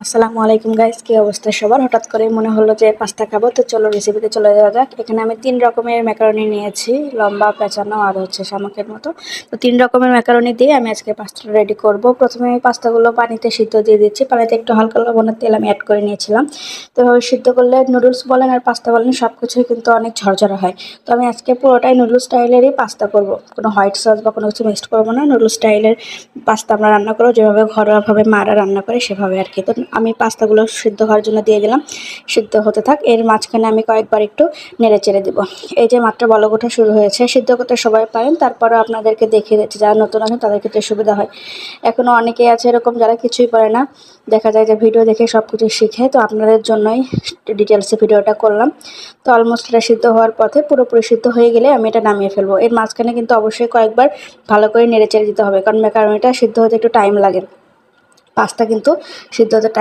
আসসালামু আলাইকুম গাইস, কি অবস্থা সবার? হঠাৎ করে মনে হলো যে পাস্তা খাবো, তো চলো রেসিপিতে চলে যাওয়া যাক। এখানে আমি 3 রকমের ম্যাকারনি নিয়েছি, লম্বা, পেঁচানো আর শামুকের মতো। তো 3 রকমের ম্যাকারনি দিয়ে আমি আজকে পাস্তাটা রেডি করব। প্রথমে আমি পাস্তাগুলো পানিতে সিদ্ধ দিয়ে দিচ্ছি। পানিতে একটু হালকা লবণের তেল আমি অ্যাড করে নিয়েছিলাম। তো এভাবে সিদ্ধ করলে নুডলস বলেন আর পাস্তা বলেন সব কিছুই কিন্তু অনেক ঝরঝরা হয়। তো আমি আজকে পুরোটাই নুডলস স্টাইলেরই পাস্তা করব, কোনো হোয়াইট সস বা কোনো কিছু মিক্সড করবো না। নুডলস স্টাইলের পাস্তা আমরা রান্না করবো যেভাবে ঘরোয়াভাবে মারা রান্না করে সেভাবে আর কি। তো আমি পাস্তাগুলো সিদ্ধ হওয়ার জন্য দিয়ে দিলাম, সিদ্ধ হতে থাক। এর মাঝখানে আমি কয়েকবার একটু নেড়ে চেড়ে দেবো। এই যে মাত্র বলক ওঠা শুরু হয়েছে, সিদ্ধ করতে সবাই পারেন, তারপরে আপনাদেরকে দেখিয়ে দিচ্ছি যারা নতুন আছেন তাদের ক্ষেত্রে সুবিধা হয়। এখনও অনেকেই আছে এরকম যারা কিছুই পারে না, দেখা যায় যে ভিডিও দেখে সব কিছু শিখে। তো আপনাদের জন্যই ডিটেলসে ভিডিওটা করলাম। তো অলমোস্ট এটা সিদ্ধ হওয়ার পথে, পুরোপুরি সিদ্ধ হয়ে গেলে আমি এটা নামিয়ে ফেলবো। এর মাঝখানে কিন্তু অবশ্যই কয়েকবার ভালো করে নেড়ে চেড়ে দিতে হবে, কারণ ম্যাকারনিটা সিদ্ধ হতে একটু টাইম লাগে। পাস্তা কিন্তু সিদ্ধ হতে টাইম